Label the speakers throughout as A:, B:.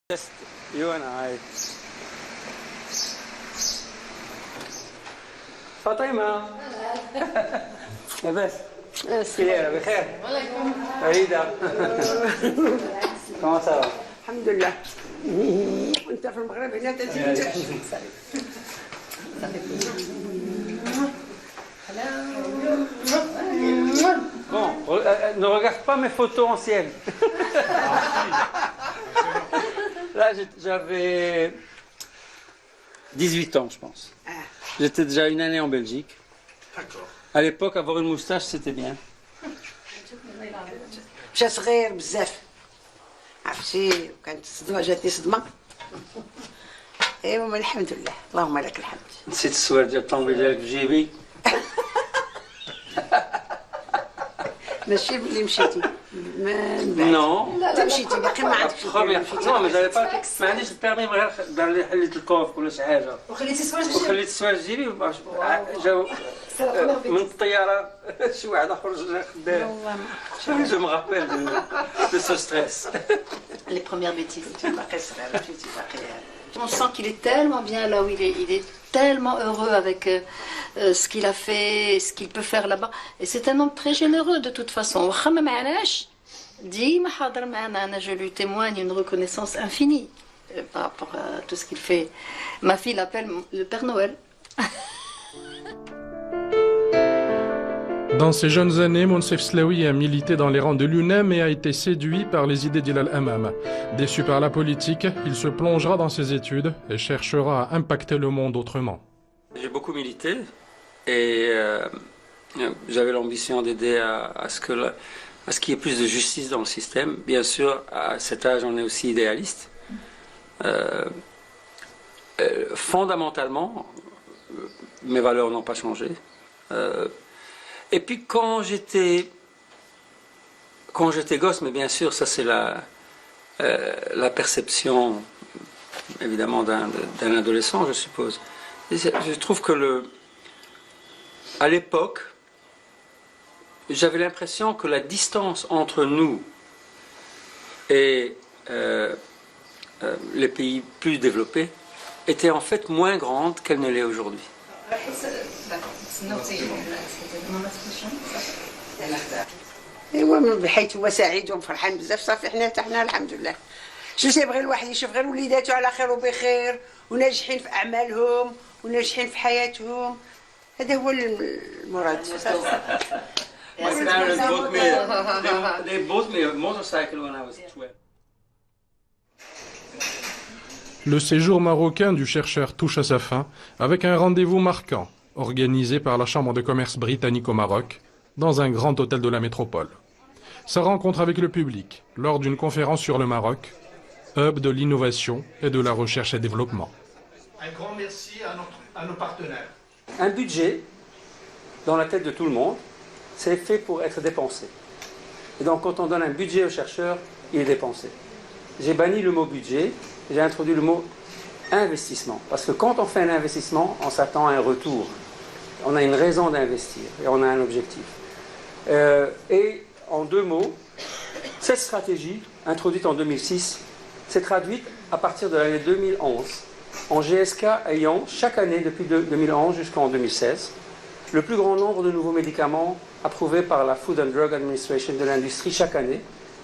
A: Just you and I. فاطمة لاباس؟ كيف بخير؟ فريدة كما صار؟
B: الحمد لله. وانت في المغرب هنا تزيد.
A: Bon, ne regarde pas mes photos anciennes. Là, j'avais 18 ans, je pense. J'étais déjà une année en Belgique. À l'époque, avoir une moustache, c'était bien.
B: مشى صغير بزاف، عرفتي كانت الصدمه جاتني صدمه. ايوا الحمد لله، اللهم لك الحمد.
A: نسيت السوار ديال الطوموبيل ديالك في جيبي.
B: ماشي بلي مشيتي
A: Non.
B: انت مشيتي باقي ما عندكش
A: Non, mais j'avais pas. ما عنديش البيرمي من غير دار لي حليت الكوف ولا شي حاجه.
C: وخليتي سواش
A: وخليت السوار في جيبي جاو من الطياره شي واحد اخر جا خدام. جو me rappelle de ce stress.
C: les premières bêtises.
B: باقي صغير مشيتي باقي.
C: On sent qu'il est tellement bien là où il est tellement heureux avec ce qu'il a fait, ce qu'il peut faire là-bas. Et c'est un homme très généreux de toute façon. واخا ما معناش ديما حاضر معنا. أنا je lui témoigne une reconnaissance infinie par rapport à tout ce qu'il fait. Ma fille l'appelle le Père Noël.
D: Dans ses jeunes années, Monsef Slaoui a milité dans les rangs de l'UNEM et a été séduit par les idées d'Ilal Hammam. Déçu par la politique, il se plongera dans ses études et cherchera à impacter le monde autrement.
A: J'ai beaucoup milité et j'avais l'ambition d'aider à ce qu'il y ait plus de justice dans le système. Bien sûr, à cet âge, on est aussi idéaliste. Fondamentalement, mes valeurs n'ont pas changé. Et puis quand j'étais gosse, mais bien sûr, ça c'est la perception évidemment d'un adolescent, je suppose. Et je trouve que à l'époque, j'avais l'impression que la distance entre nous et les pays plus développés était en fait moins grande qu'elle ne l'est aujourd'hui.
B: ايوا من بحيث هو سعيد وفرحان بزاف صافي حنا الحمد لله. شو تيبغي الواحد يشوف غير وليداتو على خير وبخير وناجحين في اعمالهم وناجحين في حياتهم. هذا هو المراد.
A: My parents they bought me a motorcycle when I was 12.
D: Le séjour marocain du chercheur touche à sa fin avec un rendez-vous marquant organisé par la Chambre de commerce britannique au Maroc dans un grand hôtel de la métropole. Sa rencontre avec le public lors d'une conférence sur le Maroc, hub de l'innovation et de la recherche et développement.
E: Un grand merci à nos partenaires.
A: Un budget, dans la tête de tout le monde, c'est fait pour être dépensé. Et donc quand on donne un budget aux chercheurs, il est dépensé. J'ai banni le mot budget, j'ai introduit le mot investissement. Parce que quand on fait un investissement, on s'attend à un retour. On a une raison d'investir et on a un objectif. Et en deux mots, cette stratégie, introduite en 2006, s'est traduite à partir de l'année 2011 en GSK ayant chaque année depuis 2011 jusqu'en 2016 le plus grand nombre de nouveaux médicaments approuvés par la Food and Drug Administration de l'industrie chaque année.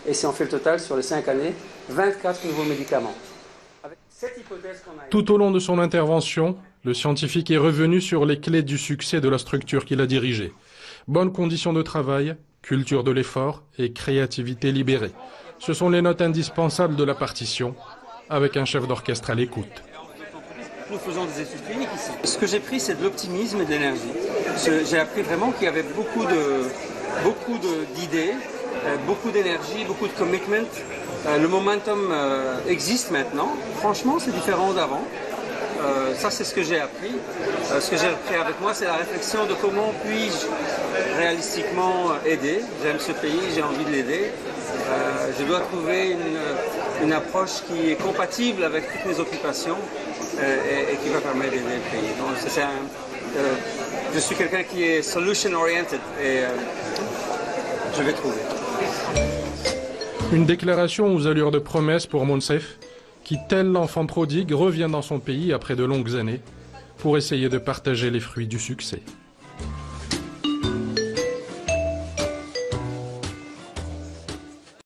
A: Et si on fait le total sur les 5 années, 24 nouveaux médicaments. Avec cette hypothèse qu'on a...
D: Tout au long de son intervention, le scientifique est revenu sur les clés du succès de la structure qu'il a dirigée. Bonnes conditions de travail, culture de l'effort et créativité libérée. Ce sont les notes indispensables de la partition, avec un chef d'orchestre à l'écoute.
A: Nous faisons des études cliniques ici. Ce que j'ai pris, c'est de l'optimisme et de l'énergie. J'ai appris vraiment qu'il y avait beaucoup d'idées, beaucoup d'énergie, beaucoup de commitment. Le momentum existe maintenant. Franchement, c'est différent d'avant. Ça, c'est ce que j'ai appris. Ce que j'ai appris avec moi, c'est la réflexion de comment puis-je réalistiquement aider. J'aime ce pays, j'ai envie de l'aider. Je dois trouver une approche qui est compatible avec toutes mes occupations et qui va permettre d'aider le pays. Donc, je suis quelqu'un qui est solution-oriented et je vais trouver.
D: Une déclaration aux allures de promesse pour Monsef, qui, tel l'enfant prodigue, revient dans son pays après de longues années pour essayer de partager les fruits du succès.